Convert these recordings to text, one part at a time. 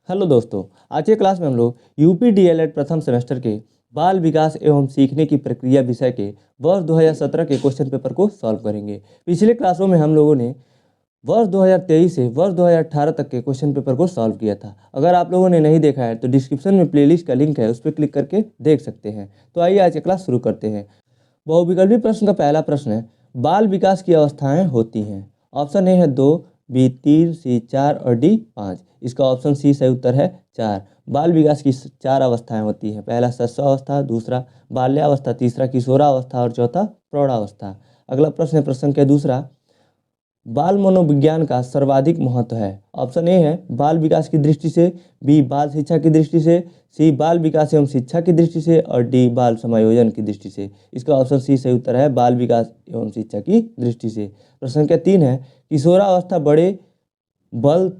Hello दोस्तों। आज के क्लास में हम लोग यूपी डीएलएड प्रथम सेमेस्टर के बाल विकास एवं सीखने की प्रक्रिया विषय के वर्ष 2017 के क्वेश्चन पेपर को सॉल्व करेंगे। पिछले क्लासों में हम लोगों ने वर्ष 2023 से वर्ष 2018 तक के क्वेश्चन पेपर को सॉल्व किया था। अगर आप लोगों ने नहीं देखा है तो डिस्क्रिप्शन में प्लेलिस्ट का लिंक है, उस पर क्लिक करके देख सकते हैं। तो आइए आज की क्लास शुरू करते हैं। बहुविकल्पी प्रश्न का पहला प्रश्न है, बाल विकास की अवस्थाएं होती हैं। ऑप्शन ए है 2, बी 3, सी 4 और डी 5। इसका ऑप्शन सी सही उत्तर है 4। बाल विकास की 4 अवस्थाएं होती हैं। पहला शिशुअवस्था, दूसरा बाल्यावस्था, तीसरा किशोरावस्था और चौथा प्रौढ़ावस्था। अगला प्रश्न है प्रश्न के दूसरा, बाल मनोविज्ञान का सर्वाधिक महत्व है। ऑप्शन ए है बाल विकास की दृष्टि से, बी बाल शिक्षा की दृष्टि से, सी बाल विकास एवं शिक्षा की दृष्टि से और डी बाल समायोजन की दृष्टि से। इसका ऑप्शन सी सही उत्तर है बाल विकास एवं शिक्षा की दृष्टि से। प्रश्न संख्या 3 है, किशोरावस्था बड़े बल,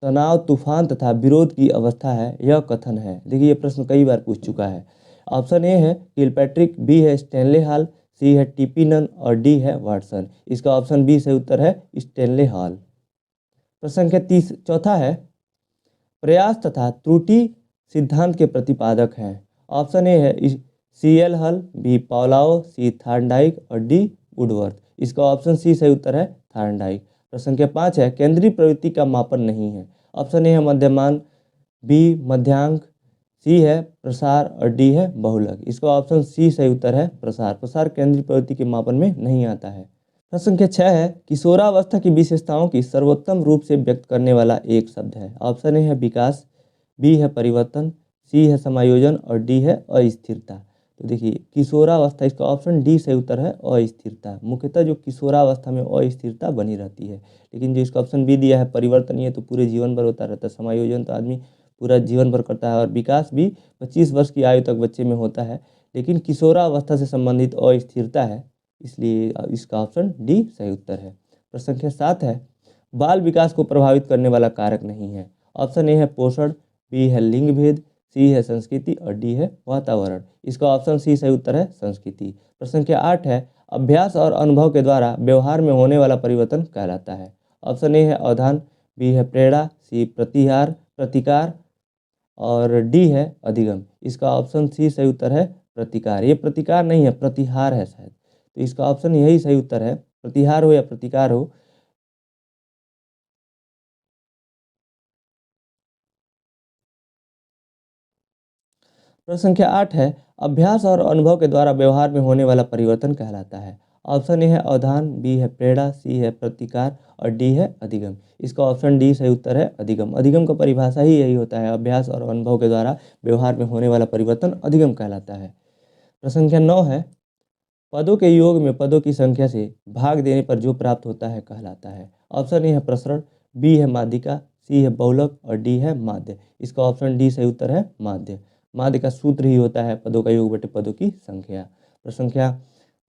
तनाव, तूफान तथा विरोध की अवस्था है, यह कथन है। देखिए ये प्रश्न कई बार पूछ चुका है। ऑप्शन ए है किलपैट्रिक, बी है स्टैनले हॉल, सी है टीपीनन और डी है वाटसन। इसका ऑप्शन बी सही उत्तर है स्टैनले हॉल। प्रश्न संख्या 30 चौथा है, प्रयास तथा त्रुटि सिद्धांत के प्रतिपादक हैं। ऑप्शन ए है सी एल हल, बी पाउलाओ, सी थार्नडाइक और डी वुडवर्थ। इसका ऑप्शन सी सही उत्तर है थार्नडाइक। प्रश्न संख्या 5 है, केंद्रीय प्रवृत्ति का मापन नहीं है। ऑप्शन ए है मध्यमान, बी मध्यांक, सी है प्रसार और डी है बहुलक। इसका ऑप्शन सी सही उत्तर है प्रसार। प्रसार केंद्रीय प्रवृत्ति के मापन में नहीं आता है। प्रश्न संख्या 6 है, किशोरावस्था की विशेषताओं की सर्वोत्तम रूप से व्यक्त करने वाला एक शब्द है। ऑप्शन ए है विकास, बी है परिवर्तन, सी है समायोजन और डी है अस्थिरता। तो देखिए किशोरावस्था, इसका ऑप्शन डी सही उत्तर है अस्थिरता। मुख्यतः जो किशोरावस्था में अस्थिरता बनी रहती है। लेकिन जो इसका ऑप्शन बी दिया है परिवर्तन, ये तो पूरे जीवन भर होता रहता है। समायोजन तो आदमी पूरा जीवन भर करता है और विकास भी 25 वर्ष की आयु तक बच्चे में होता है। लेकिन किशोरावस्था से संबंधित अस्थिरता है, इसलिए इसका ऑप्शन डी सही उत्तर है। प्रश्न संख्या 7 है, बाल विकास को प्रभावित करने वाला कारक नहीं है। ऑप्शन ए है पोषण, बी है लिंग भेद, सी है संस्कृति और डी है वातावरण। इसका ऑप्शन सी सही उत्तर है संस्कृति। प्रश्न संख्या 8 है, अभ्यास और अनुभव के द्वारा व्यवहार में होने वाला परिवर्तन कहलाता है। ऑप्शन ए है अवधान, बी है प्रेरणा, सी प्रतिकार और डी है अधिगम। इसका ऑप्शन सी सही उत्तर है प्रतिकार। ये प्रतिकार नहीं है, प्रतिहार है शायद। तो इसका ऑप्शन यही सही उत्तर है, प्रतिहार हो या प्रतिकार हो। प्रश्न संख्या 8 है, अभ्यास और अनुभव के द्वारा व्यवहार में होने वाला परिवर्तन कहलाता है। ऑप्शन ए है अवधान, बी है प्रेरणा, सी है प्रतिकार और डी है अधिगम। इसका ऑप्शन डी सही उत्तर है अधिगम। अधिगम का परिभाषा ही यही होता है, अभ्यास और अनुभव के द्वारा व्यवहार में होने वाला परिवर्तन अधिगम कहलाता है। प्रश्न संख्या 9 है, पदों के योग में पदों की संख्या से भाग देने पर जो प्राप्त होता है कहलाता है। ऑप्शन ए है प्रसरण, बी है माध्यिका, सी है बहुलक और डी है माध्य। इसका ऑप्शन डी सही उत्तर है माध्य। माध्य का सूत्र ही होता है पदों का योग बटे पदों की संख्या। प्रश्न संख्या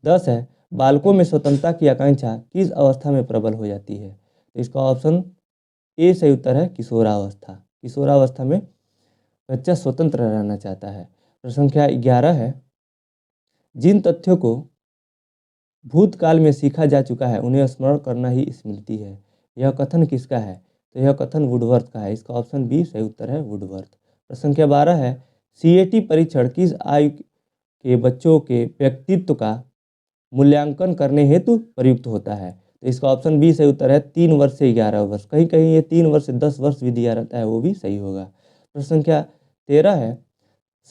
10 है, बालकों में स्वतंत्रता की आकांक्षा किस अवस्था में प्रबल हो जाती है। तो इसका ऑप्शन ए सही उत्तर है किशोरावस्था। किशोरावस्था में बच्चा स्वतंत्र रहना चाहता है। प्रश्न संख्या 11 है, जिन तथ्यों को भूतकाल में सीखा जा चुका है उन्हें स्मरण करना ही स्मृति है, यह कथन किसका है। तो यह कथन वुडवर्थ का है। इसका ऑप्शन बी सही उत्तर है वुडवर्थ। प्रश्न संख्या 12 है, सीएटी परीक्षण किस आयु के बच्चों के व्यक्तित्व का मूल्यांकन करने हेतु प्रयुक्त होता है। तो इसका ऑप्शन बी सही उत्तर है 3 वर्ष से 11 वर्ष। कहीं कहीं ये 3 वर्ष से 10 वर्ष भी दिया रहता है, वो भी सही होगा। प्रश्न संख्या 13 है,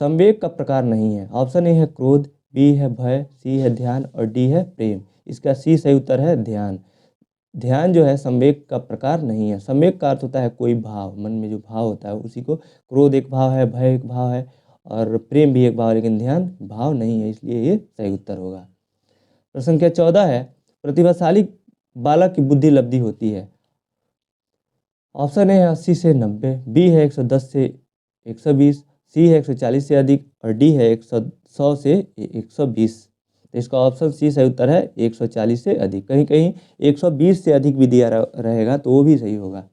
संवेग का प्रकार नहीं है। ऑप्शन ए है क्रोध, बी है भय, सी है ध्यान और डी है प्रेम। इसका सी सही उत्तर है ध्यान। ध्यान जो है संवेग का प्रकार नहीं है। संवेग का अर्थ होता है कोई भाव, मन में जो भाव होता है उसी को। क्रोध एक भाव है, भय एक भाव है और प्रेम भी एक भाव है, लेकिन ध्यान भाव नहीं है, इसलिए ये सही उत्तर होगा। प्रश्न संख्या 14 है, प्रतिभाशाली बालक की बुद्धि लब्धि होती है। ऑप्शन ए है 80 से 90, बी है 110 से 120, सी है 140 से अधिक और डी है 100 से 120। तो इसका ऑप्शन सी सही उत्तर है 140 से अधिक। कहीं कहीं 120 से अधिक भी दिया रहेगा तो वो भी सही होगा।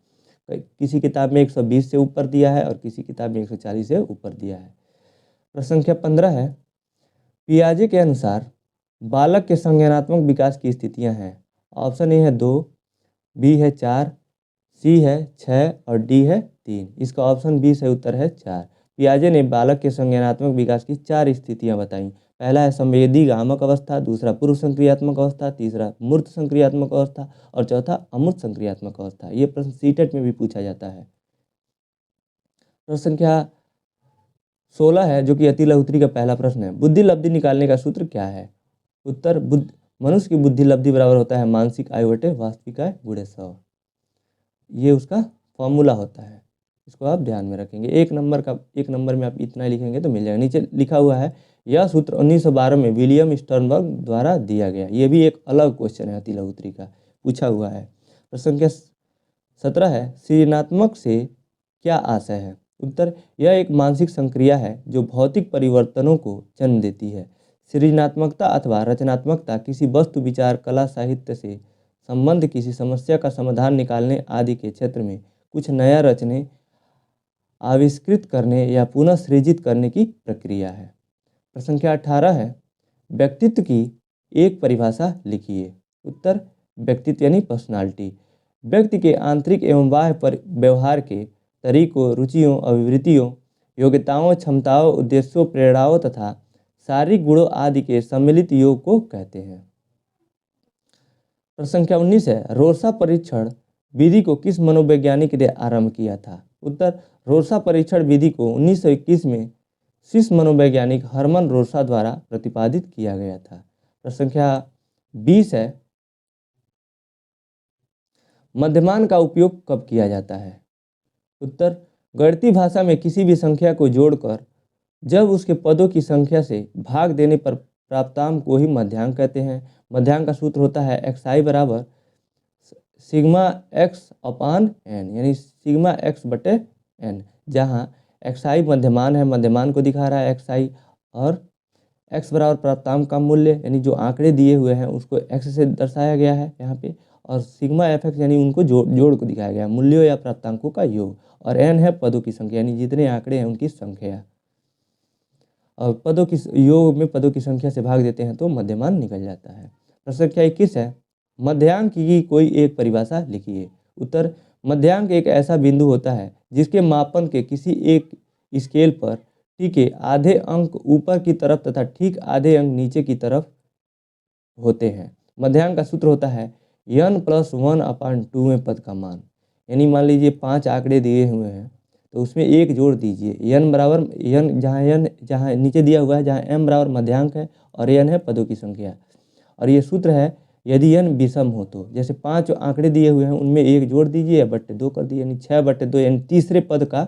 किसी किताब में 120 से ऊपर दिया है और किसी किताब में 140 से ऊपर दिया है। प्रश्न संख्या 15 है, पियाजे के अनुसार बालक के संज्ञानात्मक विकास की स्थितियां हैं। ऑप्शन ए है 2, बी है 4, सी है 6 और डी है 3। इसका ऑप्शन बी सही उत्तर है 4। पियाजे ने बालक के संज्ञानात्मक विकास की 4 स्थितियां बताई। पहला है संवेदीगामक अवस्था, दूसरा पूर्व संक्रियात्मक अवस्था, तीसरा मूर्त संक्रियात्मक अवस्था और चौथा अमूर्त संक्रियात्मक अवस्था। ये प्रश्न सीटेट में भी पूछा जाता है। प्रश्न संख्या 16 है, जो कि अति लघुत्तरी का पहला प्रश्न है। बुद्धि लब्धि निकालने का सूत्र क्या है? उत्तर, मनुष्य की बुद्धि लब्धि बराबर होता है मानसिक आयु बटे वास्तविक आयु गुणे 100। ये उसका फॉर्मूला होता है, इसको आप ध्यान में रखेंगे। एक नंबर में आप इतना लिखेंगे तो मिल जाएगा। नीचे लिखा हुआ है, यह सूत्र 1912 में विलियम स्टर्नबर्ग द्वारा दिया गया। ये भी एक अलग क्वेश्चन है, अति लघुत्तरी का पूछा हुआ है। प्रश्न संख्या 17 है, सृजनात्मक से क्या आशय है? उत्तर, यह एक मानसिक संक्रिया है जो भौतिक परिवर्तनों को जन्म देती है। सृजनात्मकता अथवा रचनात्मकता किसी वस्तु, विचार, कला, साहित्य से संबंध, किसी समस्या का समाधान निकालने आदि के क्षेत्र में कुछ नया रचने, आविष्कृत करने या पुनः सृजित करने की प्रक्रिया है। प्रश्न संख्या 18 है, व्यक्तित्व की एक परिभाषा लिखिए। उत्तर, व्यक्तित्व यानी पर्सनालिटी व्यक्ति के आंतरिक एवं बाह्य पर व्यवहार के तरीकों, रुचियों, अभिवृत्तियों, योग्यताओं, क्षमताओं, उद्देश्यों, प्रेरणाओं तथा शारीरिक गुणों आदि के सम्मिलित योग को कहते हैं। प्रश्न संख्या 19 है, रोर्सा परीक्षण विधि को किस मनोवैज्ञानिक ने आरंभ किया था? उत्तर, रोर्सा परीक्षण विधि को 1921 में स्विस मनोवैज्ञानिक हर्मन रोर्सा द्वारा प्रतिपादित किया गया था। प्रश्न संख्या 20 है, मध्यमान का उपयोग कब किया जाता है? उत्तर, गणितीय भाषा में किसी भी संख्या को जोड़कर जब उसके पदों की संख्या से भाग देने पर प्राप्तांक को ही मध्यांक कहते हैं। मध्यांक का सूत्र होता है xi बराबर सिग्मा x अपान n, यानी सिग्मा x बटे n, जहाँ xi मध्यमान है, मध्यमान को दिखा रहा है xi, और x बराबर प्राप्तांक का मूल्य, यानी जो आंकड़े दिए हुए हैं उसको x से दर्शाया गया है यहाँ पे, और सिग्मा fx यानी उनको जोड़ को दिखाया गया, मूल्यों या प्राप्तांकों का योग, और n है पदों की संख्या, यानी जितने आंकड़े हैं उनकी संख्या, और पदों की योग में पदों की संख्या से भाग देते हैं तो मध्यमान निकल जाता है। प्रश्न संख्या 21 है, मध्यांक की कोई एक परिभाषा लिखिए। उत्तर, मध्यांक एक ऐसा बिंदु होता है जिसके मापन के किसी एक स्केल पर ठीक आधे अंक ऊपर की तरफ तथा ठीक आधे अंक नीचे की तरफ होते हैं। मध्यांक का सूत्र होता है n+1/2 पद का मान, यानी मान लीजिए 5 आंकड़े दिए हुए हैं तो उसमें एक जोड़ दीजिए। n बराबर जहाँ नीचे दिया हुआ है, जहाँ m बराबर मध्यांक है और n है पदों की संख्या, और ये सूत्र है यदि n विषम हो तो, जैसे 5 आंकड़े दिए हुए हैं उनमें एक जोड़ दीजिए या बट्टे 2 कर दिए, यानी 6/2, यानी तीसरे पद का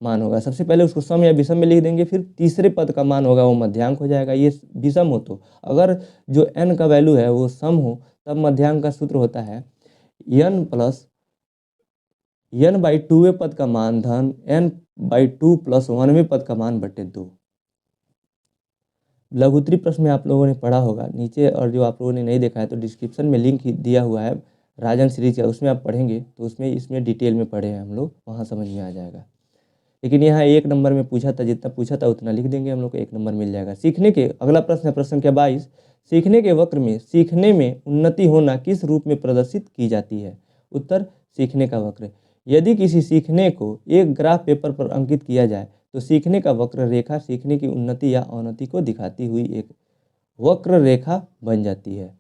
मान होगा। सबसे पहले उसको सम या विषम में लिख देंगे, फिर तीसरे पद का मान होगा वो मध्यांक हो जाएगा। ये विषम हो तो, अगर जो n का वैल्यू है वो सम हो तब मध्यांक का सूत्र होता है n/2 पद का मान धन n/2 + 1वें पद का मान बटे 2। लघुत्तरी प्रश्न में आप लोगों ने पढ़ा होगा नीचे, और जो आप लोगों ने नहीं देखा है तो डिस्क्रिप्शन में लिंक दिया हुआ है राजन सीरीज का, उसमें आप पढ़ेंगे तो उसमें इसमें डिटेल में पढ़े हैं हम लोग, वहाँ समझ में आ जाएगा। लेकिन यहाँ 1 नंबर में पूछा था, जितना पूछा था उतना लिख देंगे हम लोग को, 1 नंबर मिल जाएगा। सीखने के अगला प्रश्न है, प्रश्न संख्या 22, सीखने के वक्र में सीखने में उन्नति होना किस रूप में प्रदर्शित की जाती है? उत्तर, सीखने का वक्र, यदि किसी सीखने को एक ग्राफ पेपर पर अंकित किया जाए तो सीखने का वक्र रेखा सीखने की उन्नति या अवनति को दिखाती हुई एक वक्र रेखा बन जाती है।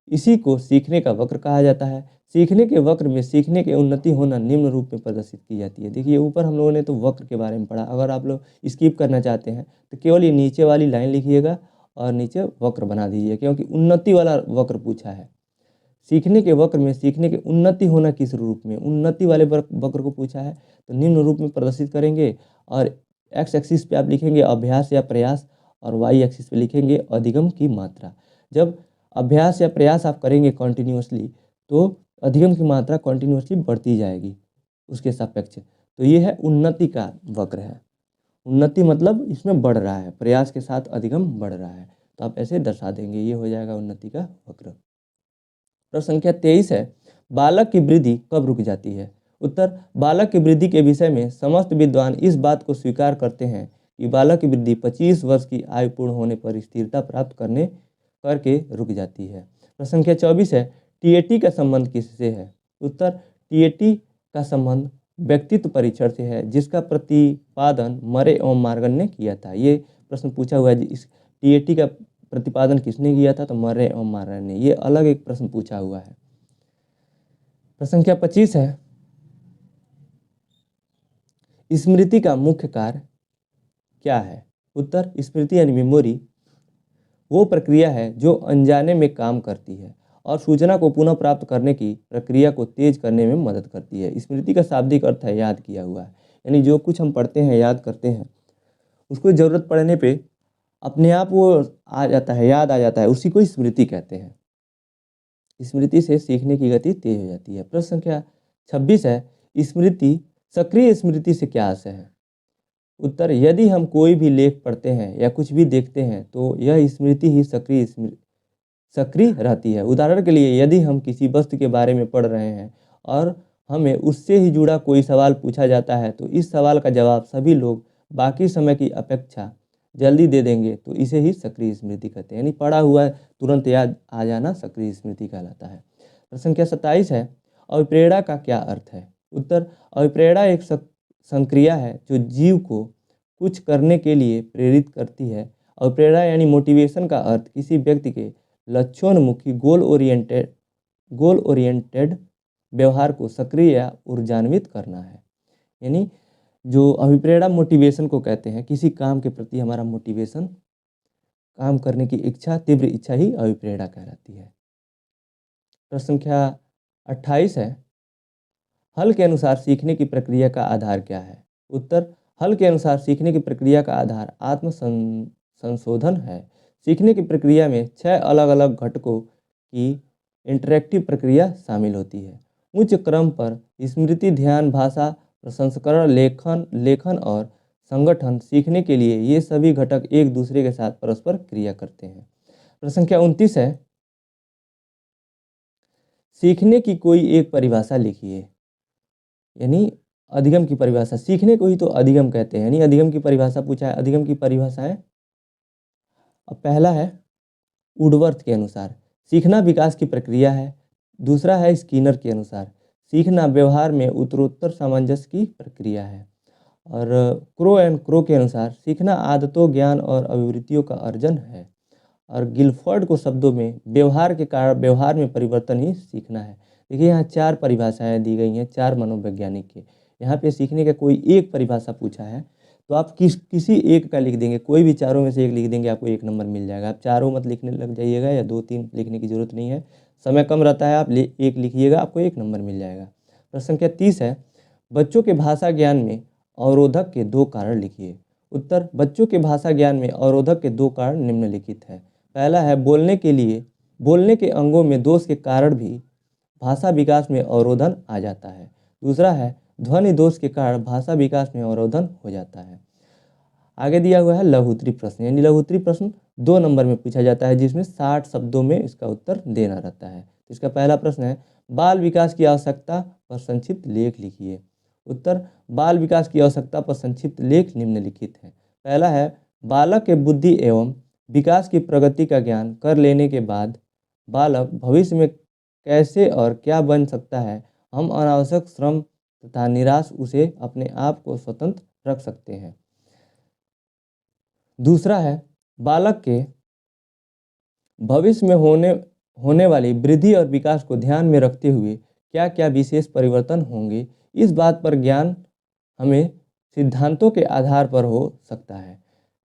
इसी को सीखने का वक्र कहा जाता है। सीखने के वक्र में सीखने की उन्नति होना निम्न रूप में प्रदर्शित की जाती है। देखिए ऊपर हम लोगों ने तो वक्र के बारे में पढ़ा, अगर आप लोग स्किप करना चाहते हैं तो केवल ये नीचे वाली लाइन लिखिएगा और नीचे वक्र बना दीजिए, क्योंकि उन्नति वाला वक्र पूछा है। सीखने के वक्र में सीखने की उन्नति होना किस रूप में, उन्नति वाले वक्र को पूछा है तो निम्न रूप में प्रदर्शित करेंगे, और एक्स एक्सिस पे आप लिखेंगे अभ्यास या प्रयास, और वाई एक्सिस पे लिखेंगे अधिगम की मात्रा। जब अभ्यास या प्रयास आप करेंगे कॉन्टिन्यूसली तो अधिगम की मात्रा कॉन्टिन्यूसली बढ़ती जाएगी उसके सापेक्ष, तो ये है उन्नति का वक्र है। उन्नति मतलब इसमें बढ़ रहा है, प्रयास के साथ अधिगम बढ़ रहा है, तो आप ऐसे दर्शा देंगे, ये हो जाएगा उन्नति का वक्र। प्रश्न संख्या 23 है, बालक की वृद्धि कब रुक जाती है? उत्तर, बालक की वृद्धि के विषय में समस्त विद्वान इस बात को स्वीकार करते हैं कि बालक की वृद्धि 25 वर्ष की आयु पूर्ण होने पर स्थिरता प्राप्त करके रुक जाती है। प्रश्न संख्या 24 है, टीएटी का संबंध किससे है? उत्तर टीएटी का संबंध व्यक्तित्व परीक्षण से है, जिसका प्रतिपादन मरे एवं मार्गन ने किया था। ये प्रश्न पूछा हुआ है, इस टीएटी का प्रतिपादन किसने किया था? तो मरे एवं मार्गन ने। ये अलग एक प्रश्न पूछा हुआ है। प्रश्न संख्या 25 है, स्मृति का मुख्य कार्य क्या है? उत्तर स्मृति यानी मेमोरी वो प्रक्रिया है जो अनजाने में काम करती है और सूचना को पुनः प्राप्त करने की प्रक्रिया को तेज करने में मदद करती है। स्मृति का शाब्दिक अर्थ है याद किया हुआ है, यानी जो कुछ हम पढ़ते हैं, याद करते हैं, उसको ज़रूरत पड़ने पे अपने आप वो आ जाता है, याद आ जाता है, उसी को स्मृति कहते हैं। स्मृति से सीखने की गति तेज हो जाती है। प्रश्न संख्या 26 है, स्मृति सक्रिय स्मृति से क्या आशय है? उत्तर यदि हम कोई भी लेख पढ़ते हैं या कुछ भी देखते हैं तो यह स्मृति ही सक्रिय रहती है। उदाहरण के लिए यदि हम किसी वस्तु के बारे में पढ़ रहे हैं और हमें उससे ही जुड़ा कोई सवाल पूछा जाता है तो इस सवाल का जवाब सभी लोग बाकी समय की अपेक्षा जल्दी दे देंगे, तो इसे ही सक्रिय स्मृति कहते हैं। यानी पढ़ा हुआ तुरंत याद आ जाना सक्रिय स्मृति कहलाता है। प्रश्न संख्या 27 है, अभिप्रेरणा का क्या अर्थ है? उत्तर अभिप्रेरणा एक संक्रिया है जो जीव को कुछ करने के लिए प्रेरित करती है। अभिप्रेरणा यानी मोटिवेशन का अर्थ किसी व्यक्ति के लक्ष्योन्मुखी गोल ओरिएंटेड व्यवहार को सक्रिय या ऊर्जान्वित करना है। यानी जो अभिप्रेरणा मोटिवेशन को कहते हैं, किसी काम के प्रति हमारा मोटिवेशन, काम करने की इच्छा, तीव्र इच्छा ही अभिप्रेरणा कहलाती है। प्रश्न संख्या 28 है, हल के अनुसार सीखने की प्रक्रिया का आधार क्या है? उत्तर हल के अनुसार सीखने की प्रक्रिया का आधार आत्म संशोधन है। सीखने की प्रक्रिया में 6 अलग अलग घटकों की इंटरैक्टिव प्रक्रिया शामिल होती है। उच्च क्रम पर स्मृति, ध्यान, भाषा प्रसंस्करण, लेखन और संगठन। सीखने के लिए ये सभी घटक एक दूसरे के साथ परस्पर क्रिया करते हैं। प्रश्न संख्या 29 है, सीखने की कोई एक परिभाषा लिखिए। यानी अधिगम की परिभाषा, सीखने को ही तो अधिगम कहते हैं, यानी अधिगम की परिभाषा पूछा है। अधिगम की परिभाषा है, अब पहला है वुडवर्थ के अनुसार सीखना विकास की प्रक्रिया है। दूसरा है स्किनर के अनुसार सीखना व्यवहार में उत्तरोत्तर सामंजस्य की प्रक्रिया है। और क्रो एंड क्रो के अनुसार सीखना आदतों, ज्ञान और अभिवृत्तियों का अर्जन है। और गिलफर्ड को शब्दों में व्यवहार के कारण व्यवहार में परिवर्तन ही सीखना है। देखिए यहाँ 4 परिभाषाएं दी गई हैं, 4 मनोवैज्ञानिक के। यहाँ पे सीखने का कोई एक परिभाषा पूछा है तो आप किसी एक का लिख देंगे, कोई भी चारों में से एक लिख देंगे, आपको 1 नंबर मिल जाएगा। आप चारों मत लिखने लग जाइएगा या 2-3 लिखने की जरूरत नहीं है, समय कम रहता है, आप एक लिखिएगा, आपको 1 नंबर मिल जाएगा। प्रश्न संख्या 30 है, बच्चों के भाषा ज्ञान में अवरोधक के 2 कारण लिखिए। उत्तर बच्चों के भाषा ज्ञान में अवरोधक के 2 कारण निम्नलिखित है। पहला है बोलने के अंगों में दोष के कारण भी भाषा विकास में अवरोधन आ जाता है। दूसरा है ध्वनि दोष के कारण भाषा विकास में अवरोधन हो जाता है। आगे दिया हुआ है लघुत्तरी प्रश्न, यानी लघुत्तरी प्रश्न 2 नंबर में पूछा जाता है, जिसमें 60 शब्दों में इसका उत्तर देना रहता है। इसका पहला प्रश्न है, बाल विकास की आवश्यकता पर संक्षिप्त लेख लिखिए। उत्तर बाल विकास की आवश्यकता पर संक्षिप्त लेख निम्नलिखित है। पहला है, बालक के बुद्धि एवं विकास की प्रगति का ज्ञान कर लेने के बाद बालक भविष्य में कैसे और क्या बन सकता है, हम अनावश्यक श्रम तथा निराश उसे अपने आप को स्वतंत्र रख सकते हैं। दूसरा है, बालक के भविष्य में होने वाली वृद्धि और विकास को ध्यान में रखते हुए क्या क्या विशेष परिवर्तन होंगे, इस बात पर ज्ञान हमें सिद्धांतों के आधार पर हो सकता है।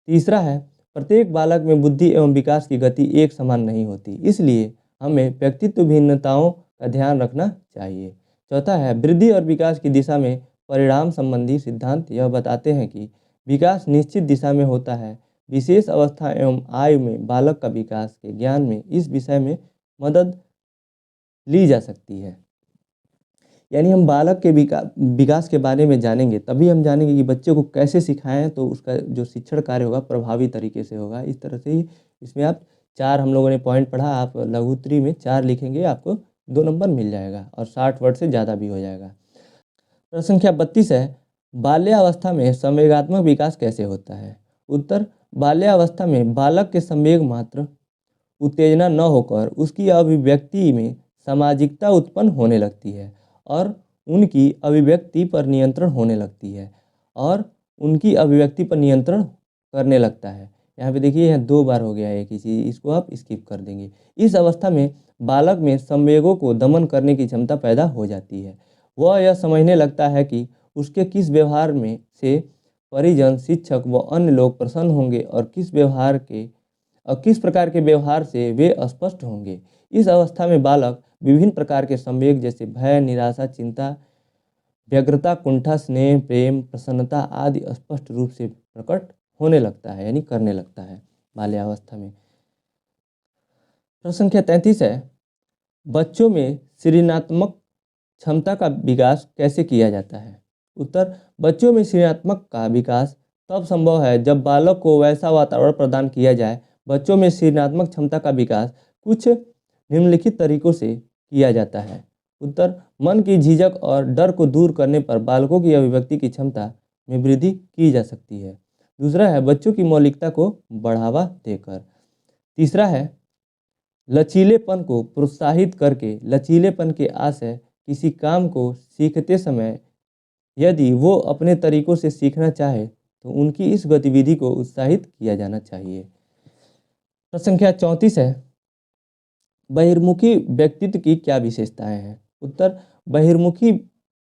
तीसरा है, प्रत्येक बालक में बुद्धि एवं विकास की गति एक समान नहीं होती, इसलिए हमें व्यक्तित्व भिन्नताओं का ध्यान रखना चाहिए। चौथा है, वृद्धि और विकास की दिशा में परिणाम संबंधी सिद्धांत यह बताते हैं कि विकास निश्चित दिशा में होता है। विशेष अवस्था एवं आयु में बालक का विकास के ज्ञान में इस विषय में मदद ली जा सकती है। यानी हम बालक के विकास के बारे में जानेंगे तभी हम जानेंगे कि बच्चे को कैसे सिखाएं तो उसका जो शिक्षण कार्य होगा प्रभावी तरीके से होगा। इस तरह से ही इसमें आप 4 हम लोगों ने पॉइंट पढ़ा, आप लघुत्तरी में 4 लिखेंगे, आपको 2 नंबर मिल जाएगा और 60 वर्ड से ज़्यादा भी हो जाएगा। प्रश्न संख्या 32 है, बाल्यावस्था में संवेगात्मक विकास कैसे होता है? उत्तर बाल्यावस्था में बालक के संवेग मात्र उत्तेजना न होकर उसकी अभिव्यक्ति में सामाजिकता उत्पन्न होने लगती है और उनकी अभिव्यक्ति पर नियंत्रण होने लगती है और उनकी अभिव्यक्ति पर नियंत्रण करने लगता है। यहाँ पे देखिए, यहाँ 2 बार हो गया एक ही चीज़, इसको आप स्किप कर देंगे। इस अवस्था में बालक में संवेगों को दमन करने की क्षमता पैदा हो जाती है। वह यह समझने लगता है कि उसके किस व्यवहार में से परिजन, शिक्षक व अन्य लोग प्रसन्न होंगे और किस प्रकार के व्यवहार से वे अस्पष्ट होंगे। इस अवस्था में बालक विभिन्न प्रकार के संवेग जैसे भय, निराशा, चिंता, व्यग्रता, कुंठा, स्नेह, प्रेम, प्रसन्नता आदि स्पष्ट रूप से प्रकट होने लगता है, यानी करने लगता है बाल्यावस्था में। प्रश्न संख्या 33 है, बच्चों में सृजनात्मक क्षमता का विकास कैसे किया जाता है? उत्तर, बच्चों में सृजनात्मक का विकास तब संभव है जब बालक को वैसा वातावरण प्रदान किया जाए। बच्चों में सृजनात्मक क्षमता का विकास कुछ निम्नलिखित तरीकों से किया जाता है। उत्तर, मन की झिझक और डर को दूर करने पर बालकों की अभिव्यक्ति की क्षमता में वृद्धि की जा सकती है। दूसरा है बच्चों की मौलिकता को बढ़ावा देकर। तीसरा है लचीलेपन को प्रोत्साहित करके। लचीलेपन के आशय किसी काम को सीखते समय यदि वो अपने तरीकों से सीखना चाहे तो उनकी इस गतिविधि को उत्साहित किया जाना चाहिए। प्रश्न संख्या 34 है, बहिर्मुखी व्यक्तित्व की क्या विशेषताएं हैं? उत्तर, बहिर्मुखी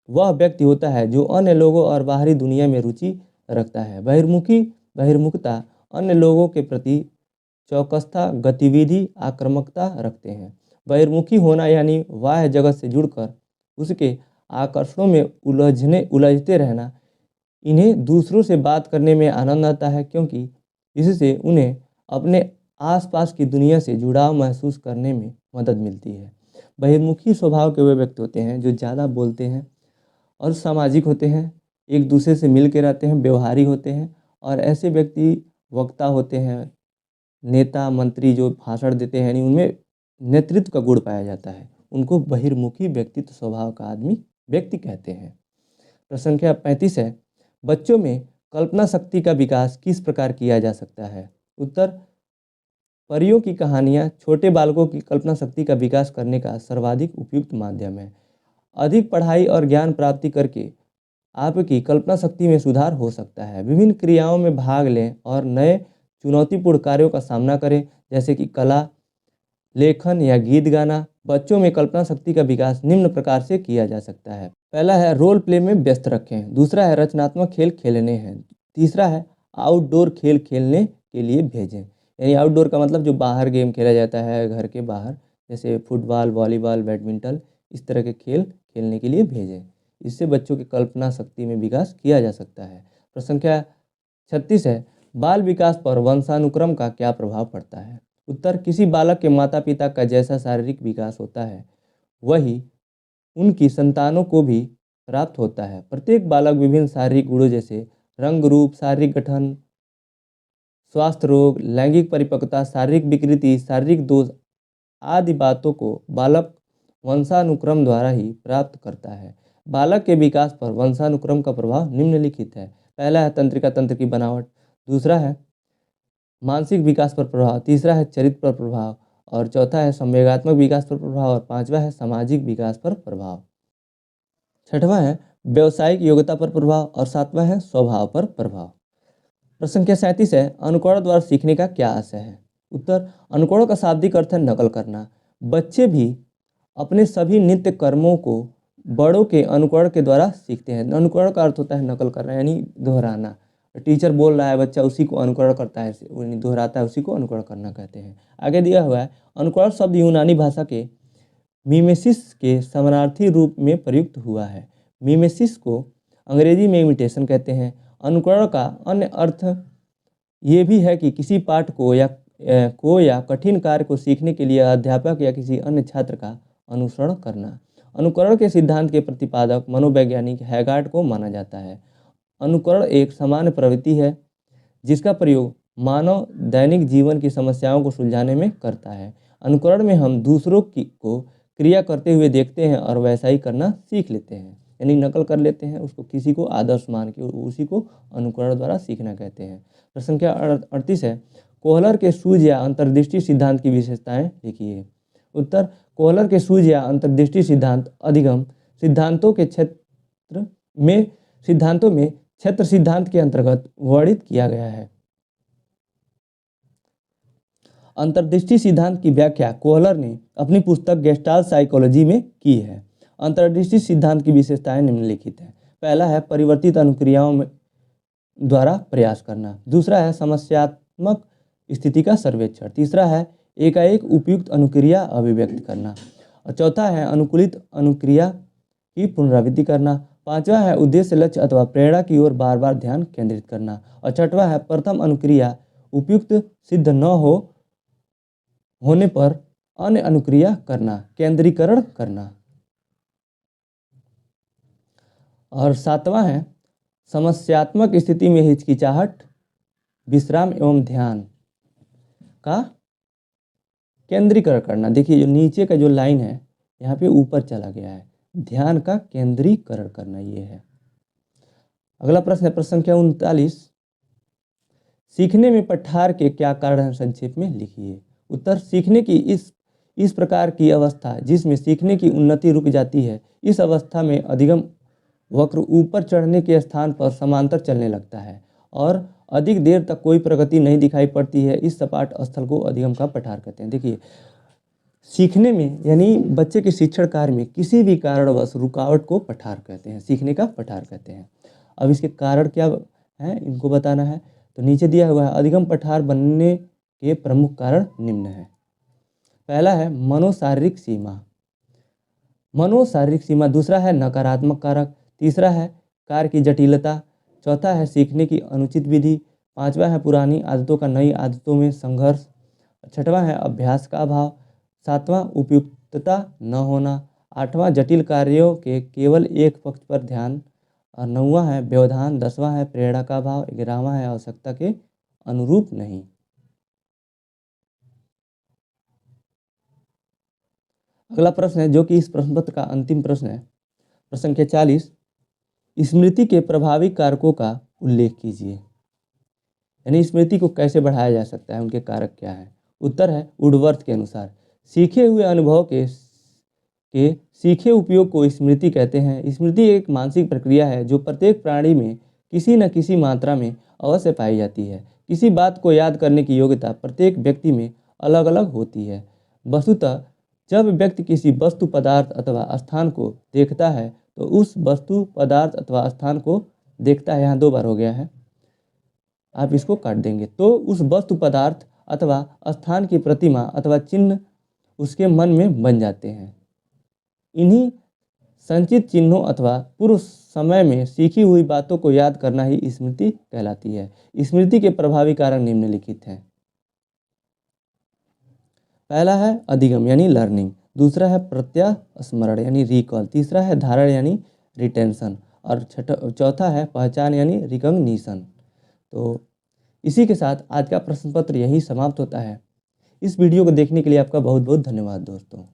वह व्यक्ति होता है जो अन्य लोगों और बाहरी दुनिया में रुचि रखता है। बहिर्मुखता अन्य लोगों के प्रति चौकसता, गतिविधि, आक्रामकता रखते हैं। बहिर्मुखी होना यानी बाह्य जगत से जुड़कर उसके आकर्षणों में उलझते रहना। इन्हें दूसरों से बात करने में आनंद आता है क्योंकि इससे उन्हें अपने आसपास की दुनिया से जुड़ाव महसूस करने में मदद मिलती है। बहिर्मुखी स्वभाव के वे व्यक्ति होते हैं जो ज़्यादा बोलते हैं और सामाजिक होते हैं, एक दूसरे से मिल के रहते हैं, व्यवहारी होते हैं और ऐसे व्यक्ति वक्ता होते हैं, नेता, मंत्री जो भाषण देते हैं, यानी उनमें नेतृत्व का गुण पाया जाता है। उनको बहिर्मुखी व्यक्तित्व स्वभाव का व्यक्ति कहते हैं। प्रश्न संख्या 35 है, बच्चों में कल्पना शक्ति का विकास किस प्रकार किया जा सकता है? उत्तर, परियों की कहानियाँ छोटे बालकों की कल्पना शक्ति का विकास करने का सर्वाधिक उपयुक्त माध्यम है। अधिक पढ़ाई और ज्ञान प्राप्ति करके आपकी कल्पना शक्ति में सुधार हो सकता है। विभिन्न क्रियाओं में भाग लें और नए चुनौतीपूर्ण कार्यों का सामना करें, जैसे कि कला, लेखन या गीत गाना। बच्चों में कल्पना शक्ति का विकास निम्न प्रकार से किया जा सकता है। पहला है रोल प्ले में व्यस्त रखें। दूसरा है रचनात्मक खेल खेलने हैं। तीसरा है आउटडोर खेल खेलने के लिए भेजें। यानी आउटडोर का मतलब जो बाहर गेम खेला जाता है घर के बाहर, जैसे फुटबॉल, वॉलीबॉल, बैडमिंटन, इस तरह के खेल खेलने के लिए भेजें। इससे बच्चों की कल्पना शक्ति में विकास किया जा सकता है। प्रश्न संख्या 36 है, बाल विकास पर वंशानुक्रम का क्या प्रभाव पड़ता है? उत्तर, किसी बालक के माता पिता का जैसा शारीरिक विकास होता है वही उनकी संतानों को भी प्राप्त होता है। प्रत्येक बालक विभिन्न शारीरिक गुणों जैसे रंग, रूप, शारीरिक गठन, स्वास्थ्य रोग, लैंगिक परिपक्वता, शारीरिक विकृति, शारीरिक दोष आदि बातों को बालक वंशानुक्रम द्वारा ही प्राप्त करता है। बालक के विकास पर वंशानुक्रम का प्रभाव निम्नलिखित है। पहला है तंत्रिका तंत्र की बनावट, दूसरा है मानसिक विकास पर प्रभाव, तीसरा है चरित्र पर प्रभाव और चौथा है संवेगात्मक विकास पर प्रभाव और पांचवा है सामाजिक विकास पर प्रभाव। छठवां है व्यावसायिक योग्यता पर प्रभाव और सातवां है स्वभाव पर प्रभाव। प्रश्न संख्या 37 है, अनुकरण द्वारा सीखने का क्या आशय है? उत्तर, अनुकरण का शाब्दिक अर्थ है नकल करना। बच्चे भी अपने सभी नित्य कर्मों को बड़ों के अनुकरण के द्वारा सीखते हैं। अनुकरण का अर्थ होता है नकल करना, यानी दोहराना। टीचर बोल रहा है, बच्चा उसी को अनुकरण करता है, दोहराता है, उसी को अनुकरण करना कहते हैं। आगे दिया हुआ है, अनुकरण शब्द यूनानी भाषा के मिमेसिस के समानार्थी रूप में प्रयुक्त हुआ है। मिमेसिस को अंग्रेजी में इमिटेशन कहते हैं। अनुकरण का अन्य अर्थ ये भी है कि किसी पाठ को या कठिन कार्य को सीखने के लिए अध्यापक या किसी अन्य छात्र का अनुसरण करना। अनुकरण के सिद्धांत के प्रतिपादक मनोवैज्ञानिक हैगार्ड को माना जाता है। अनुकरण एक सामान्य प्रवृत्ति है जिसका प्रयोग मानव दैनिक जीवन की समस्याओं को सुलझाने में करता है। अनुकरण में हम दूसरों को क्रिया करते हुए देखते हैं और वैसा ही करना सीख लेते हैं, यानी नकल कर लेते हैं उसको, किसी को आदर्श मान के उसी को अनुकरण द्वारा सीखना कहते हैं। प्रश्न संख्या 38 है, कोहलर के सूझ या अंतर्दृष्टि सिद्धांत की विशेषताएं लिखिए। उत्तर, कोहलर के सूझ या अंतर्दृष्टि सिद्धांत अधिगम सिद्धांतों में क्षेत्र सिद्धांत के अंतर्गत वर्णित किया गया है। अंतर्दृष्टि सिद्धांत की व्याख्या कोहलर ने अपनी पुस्तक गेस्टाल्ट साइकोलॉजी में की है। अंतर्दृष्टि सिद्धांत की विशेषताएं निम्नलिखित हैं। पहला है परिवर्तित अनुक्रियाओं में द्वारा प्रयास करना। दूसरा है समस्यात्मक स्थिति का सर्वेक्षण। तीसरा है एकाएक उपयुक्त अनुक्रिया अभिव्यक्त करना। और चौथा है अनुकूलित अनुक्रिया की पुनरावृत्ति करना। पांचवा है उद्देश्य लक्ष्य अथवा प्रेरणा की ओर बार बार ध्यान केंद्रित करना। और छठवा है प्रथम अनुक्रिया उपयुक्त सिद्ध न होने पर अन्य अनुक्रिया करना, केंद्रीकरण करना। और सातवां है समस्यात्मक स्थिति में हिचकिचाहट, विश्राम एवं ध्यान का केंद्रीकरण करना। देखिए जो नीचे का जो लाइन है यहाँ पे ऊपर चला गया है, ध्यान का केंद्रीकरण करना ये है। अगला प्रश्न है प्रश्न संख्या 39। सीखने में पठार के क्या कारण हैं, संक्षेप में लिखिए। उत्तर सीखने की इस प्रकार की अवस्था जिसमें सीखने की उन्नति रुक जाती है, इस अवस्था में अधिगम वक्र ऊपर चढ़ने के स्थान पर समांतर चलने लगता है और अधिक देर तक कोई प्रगति नहीं दिखाई पड़ती है। इस सपाट स्थल को अधिगम का पठार कहते हैं। देखिए सीखने में यानी बच्चे के शिक्षण कार्य में किसी भी कारणवश रुकावट को पठार कहते हैं, सीखने का पठार कहते हैं। अब इसके कारण क्या है इनको बताना है। तो नीचे दिया हुआ है अधिगम पठार बनने के प्रमुख कारण निम्न है। पहला है मनोशारीरिक सीमा, मनोशारीरिक सीमा। दूसरा है नकारात्मक कारक। तीसरा है कार्य की जटिलता। चौथा है सीखने की अनुचित विधि। पांचवा है पुरानी आदतों का नई आदतों में संघर्ष। छठवां है अभ्यास का अभाव। सातवां उपयुक्तता न होना। आठवां जटिल कार्यों के केवल एक पक्ष पर ध्यान। और नौवां है व्यवधान। 10वां है प्रेरणा का अभाव। 11वां है आवश्यकता के अनुरूप नहीं। अगला प्रश्न है जो कि इस प्रश्न पत्र का अंतिम प्रश्न है, प्रश्न संख्या 40। स्मृति के प्रभावी कारकों का उल्लेख कीजिए, यानी स्मृति को कैसे बढ़ाया जा सकता है, उनके कारक क्या है। उत्तर है वुडवर्थ के अनुसार सीखे हुए अनुभव के सीखे उपयोग को स्मृति कहते हैं। स्मृति एक मानसिक प्रक्रिया है जो प्रत्येक प्राणी में किसी न किसी मात्रा में अवश्य पाई जाती है। किसी बात को याद करने की योग्यता प्रत्येक व्यक्ति में अलग अलग होती है। वस्तुतः जब व्यक्ति किसी वस्तु पदार्थ अथवा स्थान को देखता है तो उस वस्तु पदार्थ अथवा स्थान को देखता है, यहाँ 2 बार हो गया है, आप इसको काट देंगे, तो उस वस्तु पदार्थ अथवा स्थान की प्रतिमा अथवा चिन्ह उसके मन में बन जाते हैं। इन्हीं संचित चिन्हों अथवा पूर्व समय में सीखी हुई बातों को याद करना ही स्मृति कहलाती है। स्मृति के प्रभावी कारण निम्नलिखित हैं। पहला है अधिगम यानी लर्निंग। दूसरा है प्रत्यास्मरण यानी रिकॉल। तीसरा है धारण यानी रिटेंशन। और चौथा है पहचान यानी रिकॉग्निशन। तो इसी के साथ आज का प्रश्न पत्र यही समाप्त होता है। इस वीडियो को देखने के लिए आपका बहुत बहुत धन्यवाद दोस्तों।